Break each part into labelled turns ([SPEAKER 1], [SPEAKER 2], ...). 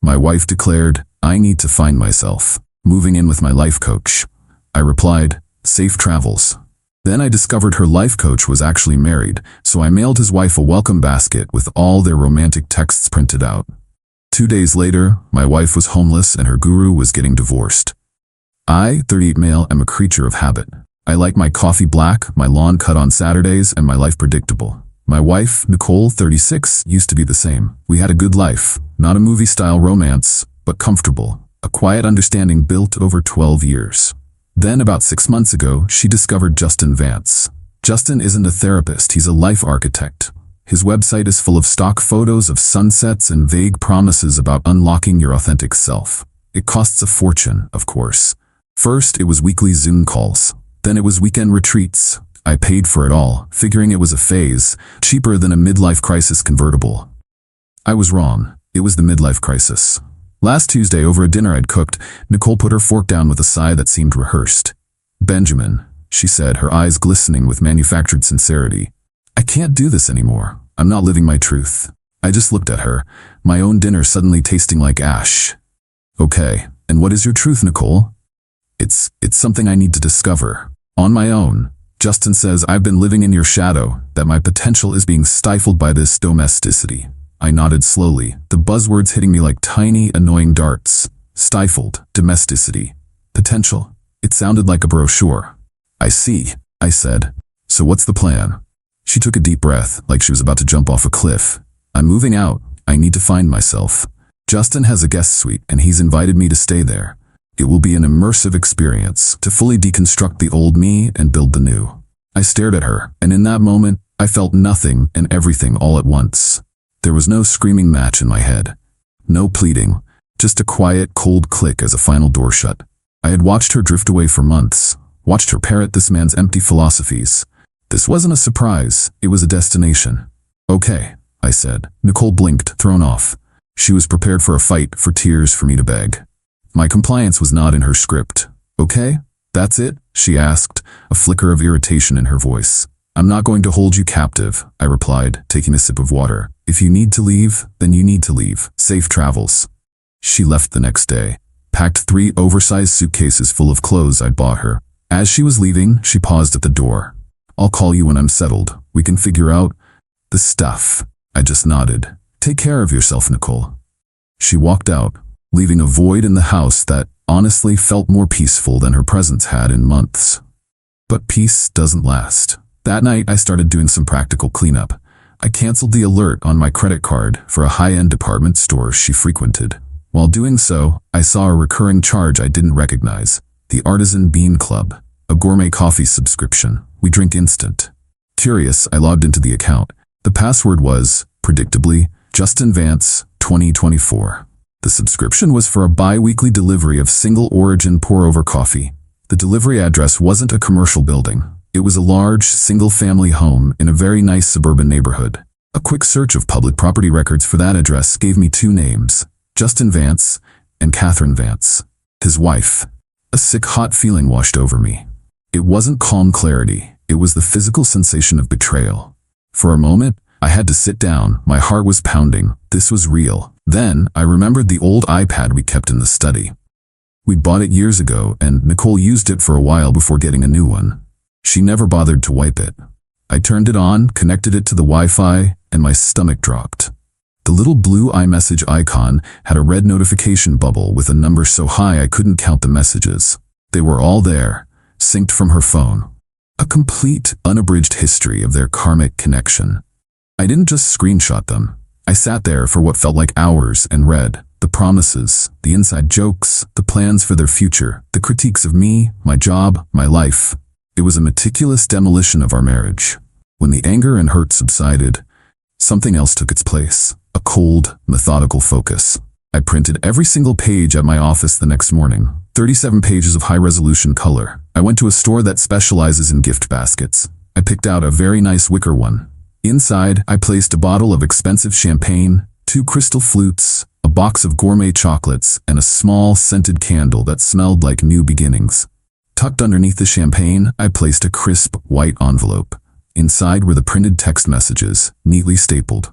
[SPEAKER 1] My wife declared, I need to find myself. Moving in with my life coach. I replied, safe travels. Then I discovered her life coach was actually married, so I mailed his wife a welcome basket with all their romantic texts printed out. 2 days later, my wife was homeless and her guru was getting divorced. I, 38 male, am a creature of habit. I like my coffee black, my lawn cut on Saturdays, and my life predictable. My wife, Nicole, 36, used to be the same. We had a good life, not a movie-style romance, but comfortable. A quiet understanding built over 12 years. Then about 6 months ago, she discovered Justin Vance. Justin isn't a therapist, he's a life architect. His website is full of stock photos of sunsets and vague promises about unlocking your authentic self. It costs a fortune, of course. First, it was weekly Zoom calls. Then it was weekend retreats. I paid for it all, figuring it was a phase, cheaper than a midlife crisis convertible. I was wrong. It was the midlife crisis. Last Tuesday, over a dinner I'd cooked, Nicole put her fork down with a sigh that seemed rehearsed. Benjamin, she said, her eyes glistening with manufactured sincerity. I can't do this anymore. I'm not living my truth. I just looked at her, my own dinner suddenly tasting like ash. Okay, and what is your truth, Nicole? It's something I need to discover. On my own. Justin says I've been living in your shadow, that my potential is being stifled by this domesticity. I nodded slowly, the buzzwords hitting me like tiny, annoying darts. Stifled, domesticity, potential. It sounded like a brochure. I see, I said. So what's the plan? She took a deep breath, like she was about to jump off a cliff. I'm moving out. I need to find myself. Justin has a guest suite, and he's invited me to stay there. It will be an immersive experience to fully deconstruct the old me and build the new. I stared at her, and in that moment, I felt nothing and everything all at once. There was no screaming match in my head. No pleading, just a quiet, cold click as a final door shut. I had watched her drift away for months, watched her parrot this man's empty philosophies. This wasn't a surprise, it was a destination. Okay, I said. Nicole blinked, thrown off. She was prepared for a fight, for tears, for me to beg. My compliance was not in her script. Okay, that's it, she asked, a flicker of irritation in her voice. I'm not going to hold you captive, I replied, taking a sip of water. If you need to leave, then you need to leave. Safe travels. She left the next day, packed 3 oversized suitcases full of clothes I'd bought her. As she was leaving, she paused at the door. I'll call you when I'm settled. We can figure out the stuff. I just nodded. Take care of yourself, Nicole. She walked out, leaving a void in the house that honestly felt more peaceful than her presence had in months. But peace doesn't last. That night, I started doing some practical cleanup. I canceled the alert on my credit card for a high-end department store she frequented. While doing so, I saw a recurring charge I didn't recognize. The Artisan Bean Club, a gourmet coffee subscription. We drink instant. Curious, I logged into the account. The password was, predictably, Justin Vance, 2024. The subscription was for a bi-weekly delivery of single-origin pour-over coffee. The delivery address wasn't a commercial building. It was a large, single-family home in a very nice suburban neighborhood. A quick search of public property records for that address gave me 2 names, Justin Vance and Catherine Vance, his wife. A sick, hot feeling washed over me. It wasn't calm clarity. It was the physical sensation of betrayal. For a moment, I had to sit down. My heart was pounding. This was real. Then, I remembered the old iPad we kept in the study. We'd bought it years ago, and Nicole used it for a while before getting a new one. She never bothered to wipe it. I turned it on, connected it to the Wi-Fi, and my stomach dropped. The little blue iMessage icon had a red notification bubble with a number so high I couldn't count the messages. They were all there, synced from her phone. A complete, unabridged history of their karmic connection. I didn't just screenshot them. I sat there for what felt like hours and read the promises, the inside jokes, the plans for their future, the critiques of me, my job, my life. It was a meticulous demolition of our marriage. When the anger and hurt subsided, something else took its place, a cold, methodical focus. I printed every single page at my office the next morning, 37 pages of high-resolution color. I went to a store that specializes in gift baskets. I picked out a very nice wicker one. Inside, I placed a bottle of expensive champagne, 2 crystal flutes, a box of gourmet chocolates, and a small, scented candle that smelled like new beginnings. Tucked underneath the champagne, I placed a crisp, white envelope. Inside were the printed text messages, neatly stapled.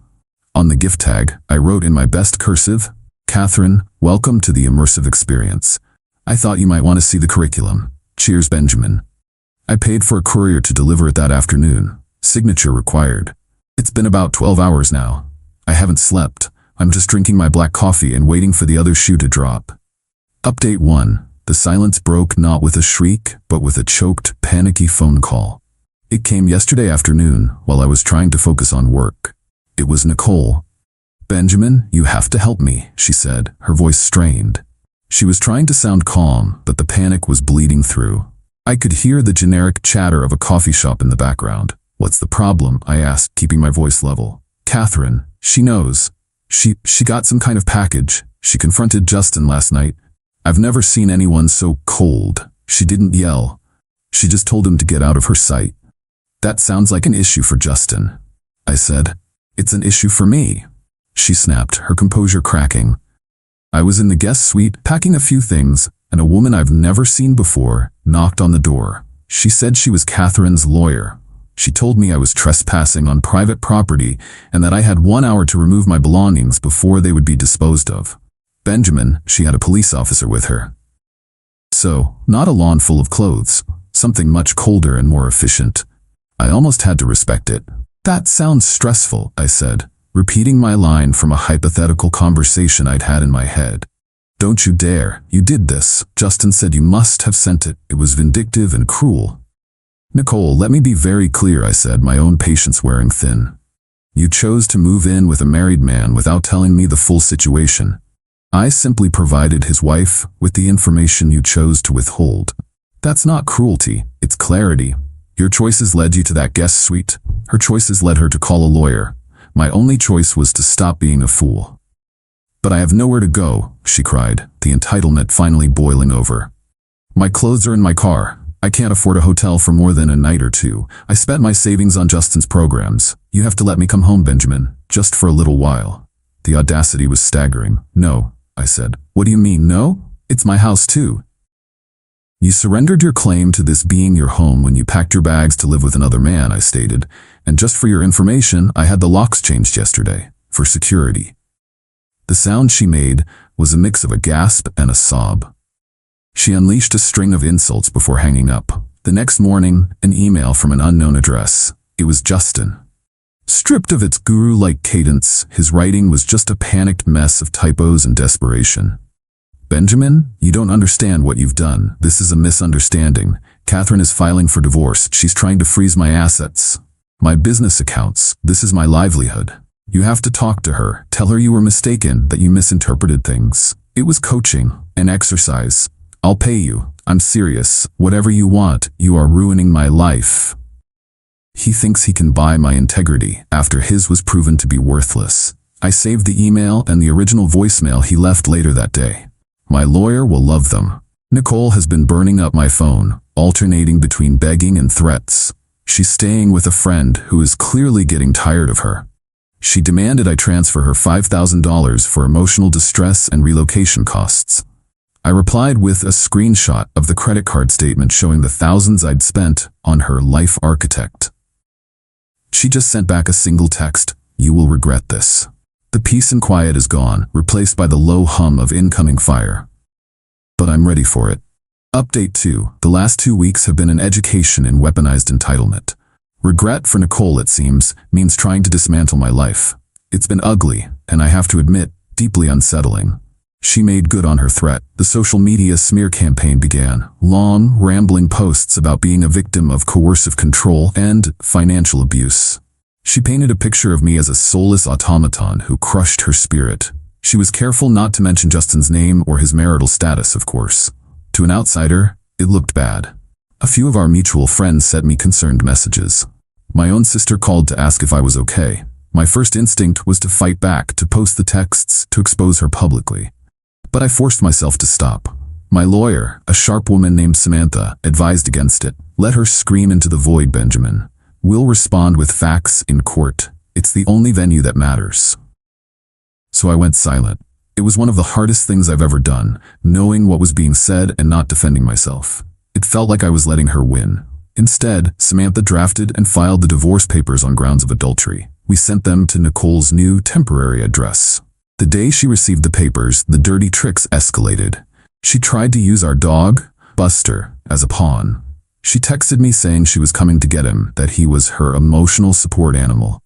[SPEAKER 1] On the gift tag, I wrote in my best cursive, Catherine, welcome to the immersive experience. I thought you might want to see the curriculum. Cheers, Benjamin. I paid for a courier to deliver it that afternoon. Signature required. It's been about 12 hours now. I haven't slept. I'm just drinking my black coffee and waiting for the other shoe to drop. Update 1. The silence broke not with a shriek, but with a choked, panicky phone call. It came yesterday afternoon while I was trying to focus on work. It was Nicole. Benjamin, you have to help me, she said, her voice strained. She was trying to sound calm, but the panic was bleeding through. I could hear the generic chatter of a coffee shop in the background. What's the problem? I asked, keeping my voice level. Catherine, she knows. She got some kind of package. She confronted Justin last night. I've never seen anyone so cold. She didn't yell. She just told him to get out of her sight. That sounds like an issue for Justin, I said. It's an issue for me. She snapped, her composure cracking. I was in the guest suite, packing a few things, and a woman I've never seen before knocked on the door. She said she was Catherine's lawyer. She told me I was trespassing on private property and that I had 1 hour to remove my belongings before they would be disposed of. Benjamin, she had a police officer with her. So, not a lawn full of clothes, something much colder and more efficient. I almost had to respect it. That sounds stressful, I said, repeating my line from a hypothetical conversation I'd had in my head. Don't you dare, you did this. Justin said you must have sent it. It was vindictive and cruel. Nicole, let me be very clear, I said, my own patience wearing thin. You chose to move in with a married man without telling me the full situation. I simply provided his wife with the information you chose to withhold. That's not cruelty, it's clarity. Your choices led you to that guest suite. Her choices led her to call a lawyer. My only choice was to stop being a fool. But I have nowhere to go, she cried, the entitlement finally boiling over. My clothes are in my car. I can't afford a hotel for more than a night or two. I spent my savings on Justin's programs. You have to let me come home, Benjamin, just for a little while. The audacity was staggering. No, I said. What do you mean, no? It's my house too. You surrendered your claim to this being your home when you packed your bags to live with another man, I stated. And just for your information, I had the locks changed yesterday, for security. The sound she made was a mix of a gasp and a sob. She unleashed a string of insults before hanging up. The next morning, an email from an unknown address. It was Justin. Stripped of its guru-like cadence, his writing was just a panicked mess of typos and desperation. Benjamin, you don't understand what you've done. This is a misunderstanding. Catherine is filing for divorce. She's trying to freeze my assets. My business accounts. This is my livelihood. You have to talk to her. Tell her you were mistaken, that you misinterpreted things. It was coaching, an exercise. I'll pay you. I'm serious. Whatever you want, you are ruining my life. He thinks he can buy my integrity after his was proven to be worthless. I saved the email and the original voicemail he left later that day. My lawyer will love them. Nicole has been burning up my phone, alternating between begging and threats. She's staying with a friend who is clearly getting tired of her. She demanded I transfer her $5,000 for emotional distress and relocation costs. I replied with a screenshot of the credit card statement showing the thousands I'd spent on her life architect. She just sent back a single text, "You will regret this." The peace and quiet is gone, replaced by the low hum of incoming fire. But I'm ready for it. Update 2. The last 2 weeks have been an education in weaponized entitlement. Regret for Nicole, it seems, means trying to dismantle my life. It's been ugly, and I have to admit, deeply unsettling. She made good on her threat. The social media smear campaign began. Long, rambling posts about being a victim of coercive control and financial abuse. She painted a picture of me as a soulless automaton who crushed her spirit. She was careful not to mention Justin's name or his marital status, of course. To an outsider, it looked bad. A few of our mutual friends sent me concerned messages. My own sister called to ask if I was okay. My first instinct was to fight back, to post the texts, to expose her publicly. But I forced myself to stop. My lawyer, a sharp woman named Samantha, advised against it. Let her scream into the void, Benjamin. We'll respond with facts in court. It's the only venue that matters. So I went silent. It was one of the hardest things I've ever done, knowing what was being said and not defending myself. It felt like I was letting her win. Instead, Samantha drafted and filed the divorce papers on grounds of adultery. We sent them to Nicole's new temporary address. The day she received the papers, the dirty tricks escalated. She tried to use our dog, Buster, as a pawn. She texted me saying she was coming to get him, that he was her emotional support animal.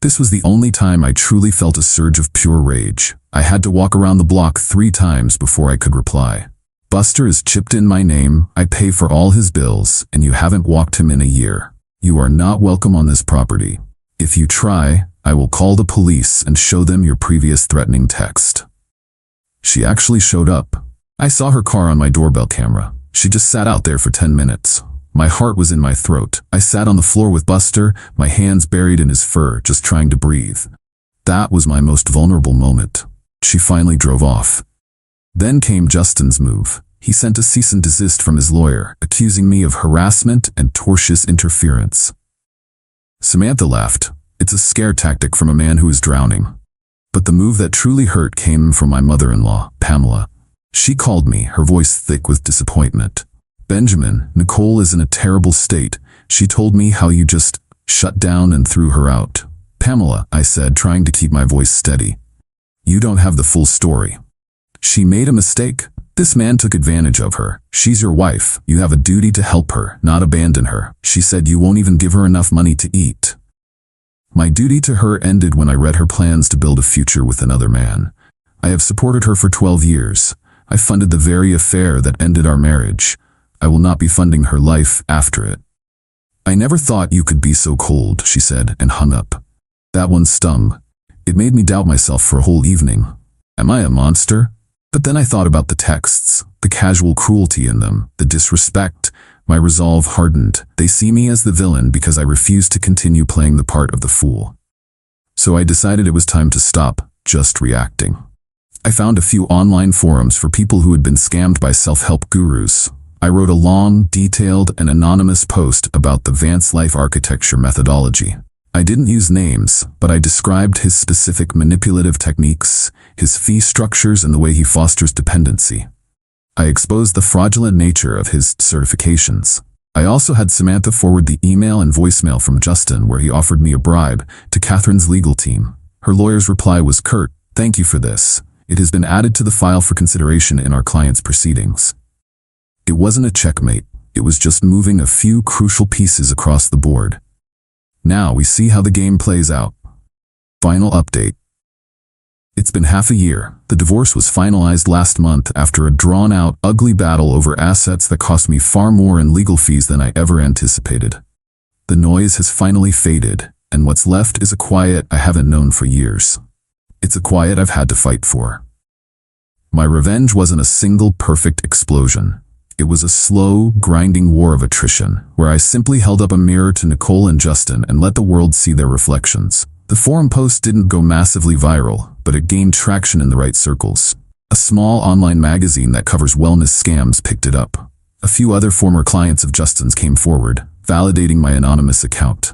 [SPEAKER 1] This was the only time I truly felt a surge of pure rage. I had to walk around the block 3 times before I could reply. Buster is chipped in my name, I pay for all his bills, and you haven't walked him in a year. You are not welcome on this property. If you try, I will call the police and show them your previous threatening text. She actually showed up. I saw her car on my doorbell camera. She just sat out there for 10 minutes. My heart was in my throat. I sat on the floor with Buster, my hands buried in his fur, just trying to breathe. That was my most vulnerable moment. She finally drove off. Then came Justin's move. He sent a cease and desist from his lawyer, accusing me of harassment and tortious interference. Samantha laughed. It's a scare tactic from a man who is drowning. But the move that truly hurt came from my mother-in-law, Pamela. She called me, her voice thick with disappointment. Benjamin, Nicole is in a terrible state. She told me how you just shut down and threw her out. Pamela, I said, trying to keep my voice steady. You don't have the full story. She made a mistake. This man took advantage of her. She's your wife. You have a duty to help her, not abandon her. She said you won't even give her enough money to eat. My duty to her ended when I read her plans to build a future with another man. I have supported her for 12 years. I funded the very affair that ended our marriage. I will not be funding her life after it. I never thought you could be so cold, she said, and hung up. That one stung. It made me doubt myself for a whole evening. Am I a monster? But then I thought about the texts, the casual cruelty in them, the disrespect. My resolve hardened. They see me as the villain because I refused to continue playing the part of the fool. So I decided it was time to stop just reacting. I found a few online forums for people who had been scammed by self-help gurus. I wrote a long, detailed, and anonymous post about the Vance Life Architecture methodology. I didn't use names, but I described his specific manipulative techniques, his fee structures, and the way he fosters dependency. I exposed the fraudulent nature of his certifications. I also had Samantha forward the email and voicemail from Justin where he offered me a bribe to Catherine's legal team. Her lawyer's reply was curt, "Thank you for this. It has been added to the file for consideration in our client's proceedings." It wasn't a checkmate. It was just moving a few crucial pieces across the board. Now we see how the game plays out. Final update. It's been half a year. The divorce was finalized last month after a drawn-out, ugly battle over assets that cost me far more in legal fees than I ever anticipated. The noise has finally faded, and what's left is a quiet I haven't known for years. It's a quiet I've had to fight for. My revenge wasn't a single perfect explosion. It was a slow, grinding war of attrition, where I simply held up a mirror to Nicole and Justin and let the world see their reflections. The forum post didn't go massively viral, but it gained traction in the right circles. A small online magazine that covers wellness scams picked it up. A few other former clients of Justin's came forward, validating my anonymous account.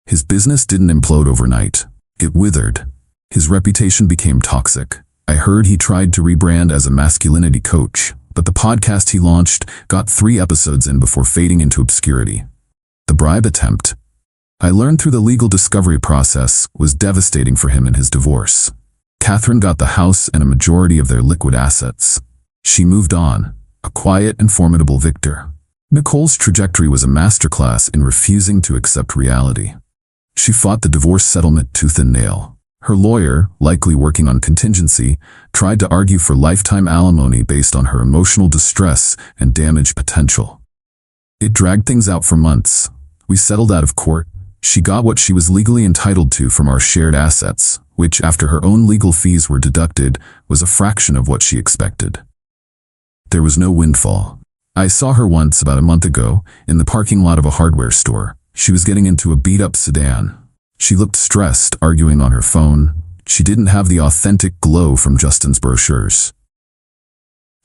[SPEAKER 1] His business didn't implode overnight. It withered. His reputation became toxic. I heard he tried to rebrand as a masculinity coach, but the podcast he launched got 3 episodes in before fading into obscurity. The bribe attempt, I learned through the legal discovery process, was devastating for him in his divorce. Catherine got the house and a majority of their liquid assets. She moved on, a quiet and formidable victor. Nicole's trajectory was a masterclass in refusing to accept reality. She fought the divorce settlement tooth and nail. Her lawyer, likely working on contingency, tried to argue for lifetime alimony based on her emotional distress and damage potential. It dragged things out for months. We settled out of court. She got what she was legally entitled to from our shared assets, which, after her own legal fees were deducted, was a fraction of what she expected. There was no windfall. I saw her once about a month ago in the parking lot of a hardware store. She was getting into a beat-up sedan. She looked stressed, arguing on her phone. She didn't have the authentic glow from Justin's brochures.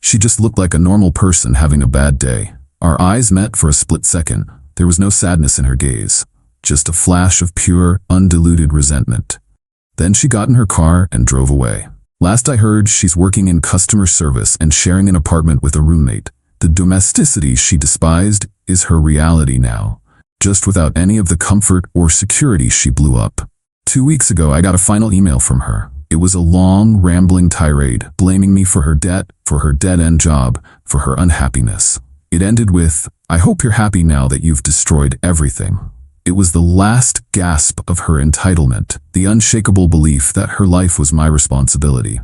[SPEAKER 1] She just looked like a normal person having a bad day. Our eyes met for a split second. There was no sadness in her gaze, just a flash of pure, undiluted resentment. Then she got in her car and drove away. Last I heard, she's working in customer service and sharing an apartment with a roommate. The domesticity she despised is her reality now, just without any of the comfort or security she blew up. 2 weeks ago, I got a final email from her. It was a long, rambling tirade, blaming me for her debt, for her dead-end job, for her unhappiness. It ended with, "I hope you're happy now that you've destroyed everything." It was the last gasp of her entitlement, the unshakable belief that her life was my responsibility.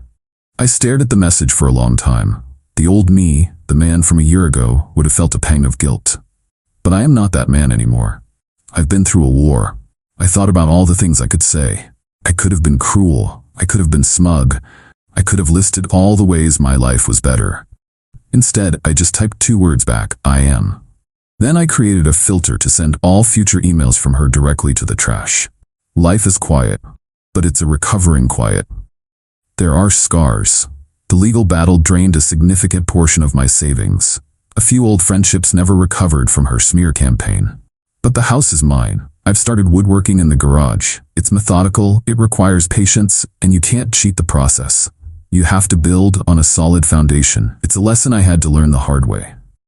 [SPEAKER 1] I stared at the message for a long time. The old me, the man from a year ago, would have felt a pang of guilt. But I am not that man anymore. I've been through a war. I thought about all the things I could say. I could have been cruel. I could have been smug. I could have listed all the ways my life was better. Instead, I just typed 2 words back, "I am." Then I created a filter to send all future emails from her directly to the trash. Life is quiet, but it's a recovering quiet. There are scars. The legal battle drained a significant portion of my savings. A few old friendships never recovered from her smear campaign. But the house is mine. I've started woodworking in the garage. It's methodical, it requires patience, and you can't cheat the process. You have to build on a solid foundation. It's a lesson I had to learn the hard way.